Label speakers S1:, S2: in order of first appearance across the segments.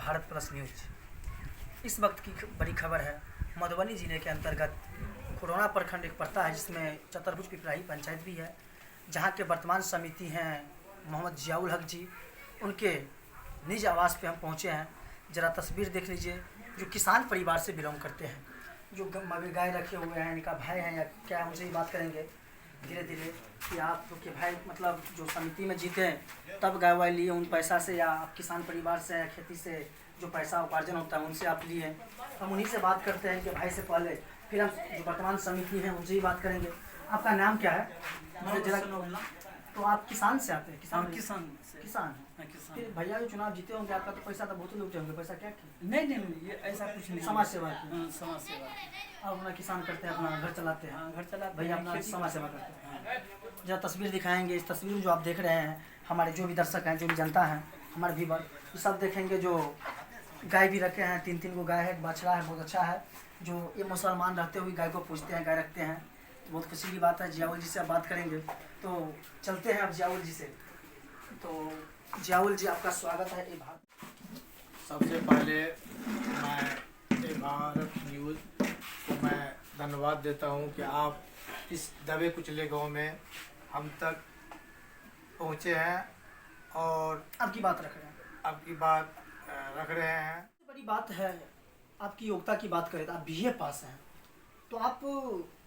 S1: Bharat plus news. इस वक्त की बड़ी खबर है, मधुबनी जिले के अंतर्गत कोरोना प्रखंड एक पड़ता है जिसमें चतुर्भुज पिपराही पंचायत भी है, जहां के वर्तमान समिति हैं मोहम्मद जियाउल हक जी। उनके निज आवास पे हम पहुंचे हैं। ज़रा तस्वीर देख लीजिए। जो किसान परिवार से बिलोंग करते हैं, जो गाय रखे हुए हैं, इनका भाई हैं या क्या है, उनसे ही बात करेंगे धीरे धीरे कि आप के भाई मतलब जो समिति में जीते हैं तब गाय वाय लिए उन पैसा से, या आप किसान परिवार से या खेती से जो पैसा उपार्जन होता है उनसे आप लिए। हम उन्हीं से बात करते हैं कि भाई से पहले, फिर हम जो वर्तमान समिति है उनसे ही बात करेंगे। आपका नाम क्या है? तो आप किसान से आते हैं? किसान किसान हैं। फिर भैया जो चुनाव जीते होंगे, आपका तो पैसा तो बहुत लूटे होंगे। पैसा क्या किया?
S2: नहीं, ये ऐसा कुछ नहीं।
S1: समाज सेवा की।
S2: समाज सेवा।
S1: आप अपना किसान करते हैं, अपना घर चलाते हैं।
S2: घर चलाते
S1: भैया अपना समाज सेवा करते हैं। जब तस्वीर दिखाएंगे, इस तस्वीर में जो आप देख रहे हैं, हमारे जो भी दर्शक हैं, जो भी जनता है, हमारे व्यूवर, ये सब देखेंगे। जो गाय भी रखे हैं, 3 गो गाय है, बछड़ा है, बहुत अच्छा है। जो ये मुसलमान रहते हुए गाय को पूजते हैं, गाय रखते हैं, बहुत खुशी की बात है। जियाउल जी से आप बात करेंगे, तो चलते हैं अब जियाउल जी से। तो जियाउल जी, आपका स्वागत है ए भारत।
S3: सबसे पहले मैं ए भारत न्यूज़ को मैं धन्यवाद देता हूं कि आप इस दबे कुचले गांव में हम तक पहुंचे हैं और
S1: आपकी बात रख रहे हैं।
S3: आपकी बात रख रहे हैं।
S1: बड़ी बात है, आपकी योग्यता की बात करें तो आप BA पास हैं, तो आप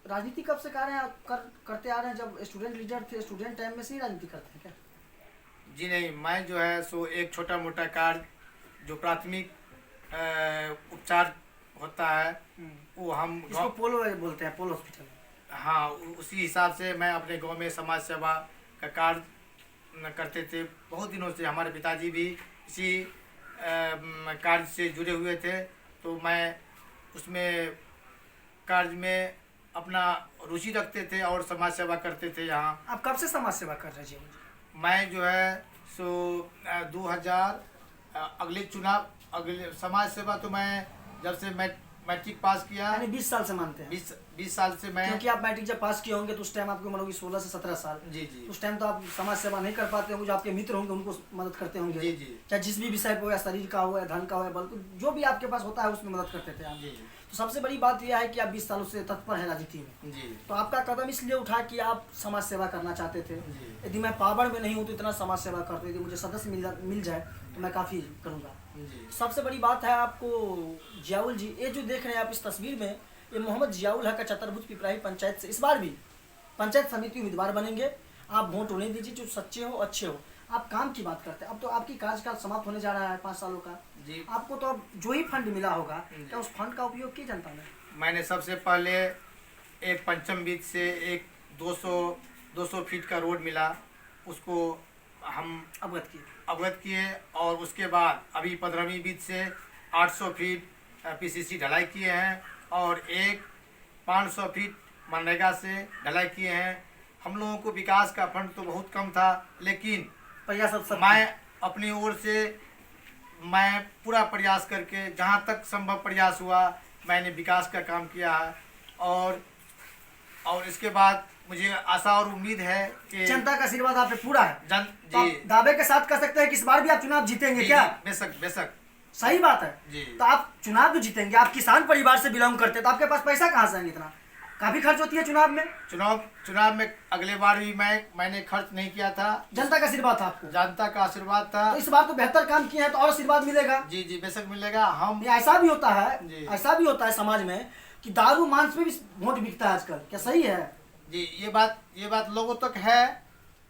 S1: राजनीति कब से कर रहे हैं? करते आ रहे हैं जब स्टूडेंट लीडर थे, स्टूडेंट टाइम में से ही राजनीति करते हैं क्या?
S3: जी नहीं, मैं जो है सो एक छोटा मोटा कार्य जो प्राथमिक उपचार होता है वो हम
S1: इसको पोलो बोलते हैं, पोलो हॉस्पिटल।
S3: हाँ, उसी हिसाब से मैं अपने गांव में समाज सेवा का कार्य करते थे। बहुत दिनों से हमारे पिताजी भी इसी कार्य से जुड़े हुए थे, तो मैं उसमें कार्य में अपना रुचि रखते थे और समाज सेवा करते थे। यहाँ
S1: आप कब से समाज सेवा कर रहे हैं?
S3: मैं जो है सो 2000 अगले समाज सेवा तो मैं जब से मैट्रिक पास किया,
S1: यानी 20 साल से मानते हैं।
S3: 20 साल से मैं,
S1: क्योंकि आप मैट्रिक जब पास किए होंगे तो उस टाइम आपकी उम्र होगी 16 से 17 साल।
S3: जी।
S1: उस टाइम तो आप समाज सेवा नहीं कर पाते होंगे। जो आपके मित्र होंगे उनको मदद करते होंगे।
S3: जी।
S1: चाहे जिस भी विषय पे हो, या शरीर का हो, या धन का हो, या बल, जो भी आपके पास होता है उसमें मदद करते थे आप।
S3: जी।
S1: तो सबसे बड़ी बात यह है कि आप 20 सालों से तत्पर है राजनीति में।
S3: जी।
S1: तो आपका कदम इसलिए उठा कि आप समाज सेवा करना चाहते थे।
S3: जी।
S1: यदि मैं पावर में नहीं हूँ तो इतना समाज सेवा करते, यदि मुझे सदस्य मिल जाए तो मैं काफ़ी करूँगा। सबसे बड़ी बात है आपको जियाउल जी, ये जो देख रहे हैं आप इस तस्वीर में, ये मोहम्मद जियाउल हक का चतुर्भुज पिपराही पंचायत से इस बार भी पंचायत समिति उम्मीदवार बनेंगे। आप वोट उन्हें दीजिए जो सच्चे हो, अच्छे हो। आप काम की बात करते हैं। अब तो आपकी कार्यकाल समाप्त होने जा रहा है 5 सालों का।
S3: जी।
S1: आपको तो अब जो ही फंड मिला होगा, क्या उस फंड का उपयोग किया जनता ने?
S3: मैंने सबसे पहले एक पंचम बीच से एक 200 फीट का रोड मिला, उसको हम अवगत किए। और उसके बाद अभी 15वीं बीच से 800 फीट PCC ढलाई किए हैं और एक 500 फीट मनरेगा से ढलाई किए हैं। हम लोगों को विकास का फंड तो बहुत कम था, लेकिन मैं अपनी ओर से मैं पूरा प्रयास करके जहां तक संभव प्रयास हुआ मैंने विकास का काम किया है। और इसके बाद मुझे आशा और उम्मीद है कि
S1: जनता का आशीर्वाद आप पे पूरा है।
S3: जी।
S1: दावे के साथ कह सकते हैं कि इस बार भी आप चुनाव जीतेंगे क्या?
S3: बेशक
S1: सही बात है
S3: जी।
S1: तो आप चुनाव भी जीतेंगे। आप किसान परिवार से बिलोंग करते हैं तो आपके पास पैसा कहाँ से आएंगे? इतना काफी खर्च होती है चुनाव में।
S3: चुनाव में अगले बार भी मैंने खर्च नहीं किया था।
S1: जनता का आशीर्वाद था आपको?
S3: जनता का आशीर्वाद था।
S1: तो इस बार तो बेहतर काम किए हैं तो और आशीर्वाद मिलेगा।
S3: जी बेशक मिलेगा। हम
S1: ऐसा भी होता है समाज में कि दारू मांस पे भी वोट बिकता है आजकल, क्या सही है?
S3: जी, ये बात लोगों तक है,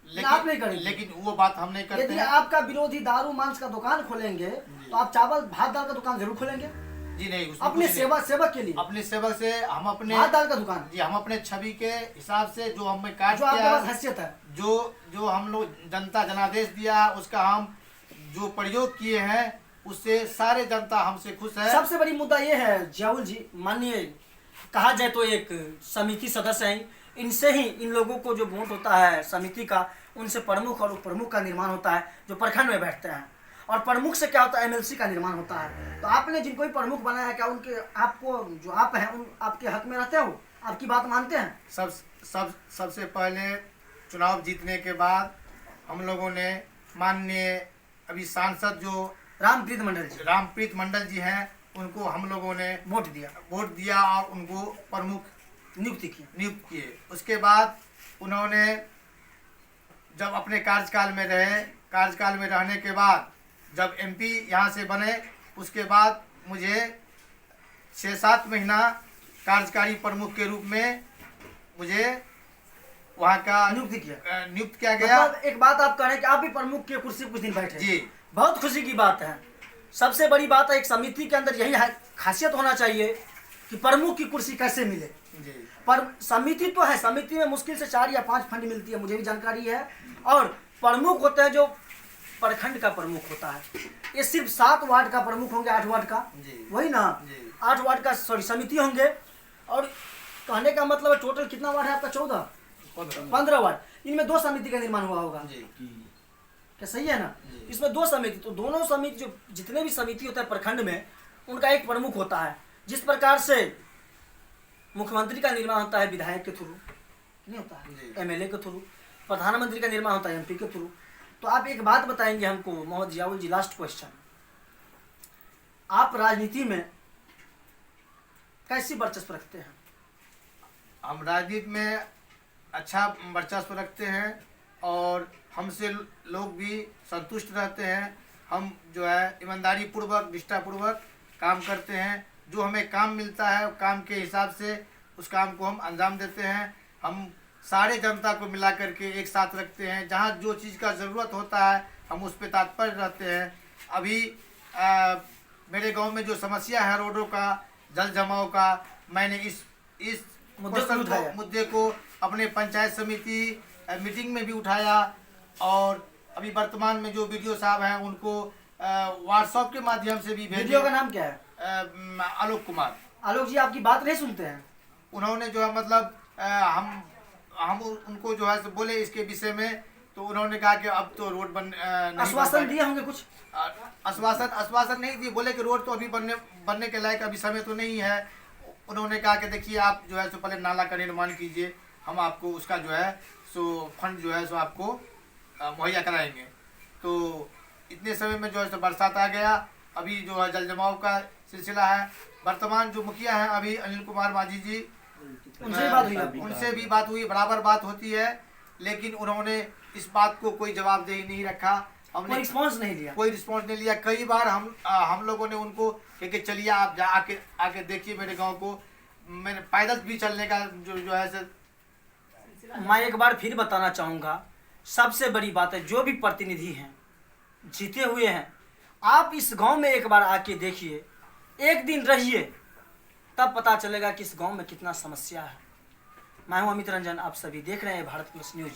S3: लेकिन
S1: आप नहीं करेंगे।
S3: लेकिन वो बात हम नहीं करते।
S1: यदि आपका विरोधी दारू मांस का दुकान खोलेंगे तो आप चावल भात दाल का दुकान जरूर खोलेंगे?
S3: जी नहीं,
S1: अपने सेवक के लिए,
S3: अपने सेवक से हम अपने
S1: भात दाल का दुकान।
S3: जी, हम अपने छवि के हिसाब से जो हमें कार्य
S1: जो आपके पास हैसियत है,
S3: जो हम लोग जनता जनादेश दिया उसका हम जो प्रयोग किए हैं उससे सारे जनता हमसे खुश है।
S1: सबसे बड़ी मुद्दा ये है जियाउल जी, माननीय कहा जाए तो एक समिति सदस्य हैं, इनसे ही इन लोगों को जो वोट होता है समिति का, उनसे प्रमुख और उप प्रमुख का निर्माण होता है जो प्रखंड में बैठते हैं। और प्रमुख से क्या होता है? MLC का निर्माण होता है। तो आपने जिनको भी प्रमुख बनाया है, क्या उनके आपको जो आप हैं उन आपके हक में रहते हो? आपकी बात मानते हैं?
S3: सबसे पहले चुनाव जीतने के बाद हम लोगों ने माननीय अभी सांसद जो
S1: रामप्रीत मंडल जी
S3: रामप्रीत मंडल जी हैं, उनको हम लोगों ने
S1: वोट दिया
S3: और उनको प्रमुख
S1: नियुक्त
S3: किए। उसके बाद उन्होंने जब अपने कार्यकाल में रहने के बाद जब एमपी यहाँ से बने, उसके बाद मुझे 6-7 महीना कार्यकारी प्रमुख के रूप में मुझे वहाँ का नियुक्त किया गया।
S1: मतलब एक बात आप कह रहे हैं कि आप भी प्रमुख की कुर्सी कुछ दिन बैठे
S3: जी,
S1: बहुत खुशी की बात है। सबसे बड़ी बात है एक समिति के अंदर यही खासियत होना चाहिए कि प्रमुख की कुर्सी कैसे मिले
S3: जी।
S1: पर समिति तो है, समिति में मुश्किल से 4 या 5 फंड मिलती है, मुझे भी जानकारी है। और प्रमुख होते हैं जो प्रखंड का प्रमुख होता है, ये सिर्फ 7 वार्ड का प्रमुख होंगे, 8 वार्ड का
S3: जी।
S1: वही ना
S3: जी।
S1: 8 वार्ड का समिति होंगे। और कहने का मतलब है टोटल कितना वार्ड है आपका? 15 वार्ड। इनमें 2 समिति का निर्माण हुआ होगा
S3: जी।
S1: क्या सही है ना?
S3: जी।
S1: इसमें 2 समिति, तो दोनों समिति जो जितने भी समिति होता है प्रखंड में उनका एक प्रमुख होता है। जिस प्रकार से मुख्यमंत्री का निर्माण होता है विधायक के थ्रू, नहीं होता है एमएलए के थ्रू, प्रधानमंत्री का निर्माण होता है एमपी के थ्रू। तो आप एक बात बताएंगे हमको मोहम्मद जियाउल जी, लास्ट क्वेश्चन, आप राजनीति में कैसी वर्चस्व रखते हैं?
S3: हम राजनीति में अच्छा वर्चस्व रखते हैं और हमसे लोग भी संतुष्ट रहते हैं। हम जो है ईमानदारी पूर्वक, निष्ठा पूर्वक काम करते हैं। जो हमें काम मिलता है काम के हिसाब से उस काम को हम अंजाम देते हैं। हम सारे जनता को मिला करके एक साथ रखते हैं। जहाँ जो चीज़ का ज़रूरत होता है हम उस पर तत्पर रहते हैं। अभी मेरे गांव में जो समस्या है रोडों का, जल जमाव का, मैंने इस मुद्दे को अपने पंचायत समिति मीटिंग में भी उठाया। और अभी वर्तमान में जो वीडियो साहब हैं उनको व्हाट्सएप के माध्यम से भी भेजे।
S1: वीडियो का नाम क्या है?
S3: आलोक कुमार।
S1: आलोक जी आपकी बात नहीं सुनते हैं।
S3: उन्होंने जो है मतलब हम उनको जो है बोले इसके विषय में, तो उन्होंने कहा कि अब तो रोड
S1: आश्वासन दिए होंगे कुछ?
S3: आश्वासन नहीं दिए, बोले कि रोड तो अभी बनने के लायक अभी समय तो नहीं है। उन्होंने कहा कि देखिए आप जो है सो पहले नाला का निर्माण कीजिए, हम आपको उसका जो है सो फंड जो है सो आपको मुहैया कराएंगे। तो इतने समय में जो है सो बरसात आ गया। अभी जो है जल जमाव का सिलसिला है। वर्तमान जो मुखिया हैं अभी अनिल कुमार माझी जी, उनसे भी बात हुई, बराबर बात होती है, लेकिन उन्होंने इस बात को कोई जवाबदेही नहीं रखा। हमने कोई रिस्पॉन्स नहीं लिया। कई बार हम लोगों ने उनको कि चलिए आप आके देखिए मेरे गांव को। मैंने पैदल भी चलने का जो है
S1: मैं एक बार फिर बताना चाहूँगा, सबसे बड़ी बात है जो भी प्रतिनिधि हैं जीते हुए हैं, आप इस गांव में एक बार आके देखिए, एक दिन रहिए, तब पता चलेगा कि इस गांव में कितना समस्या है। मैं हूं अमित रंजन, आप सभी देख रहे हैं भारत प्लस न्यूज।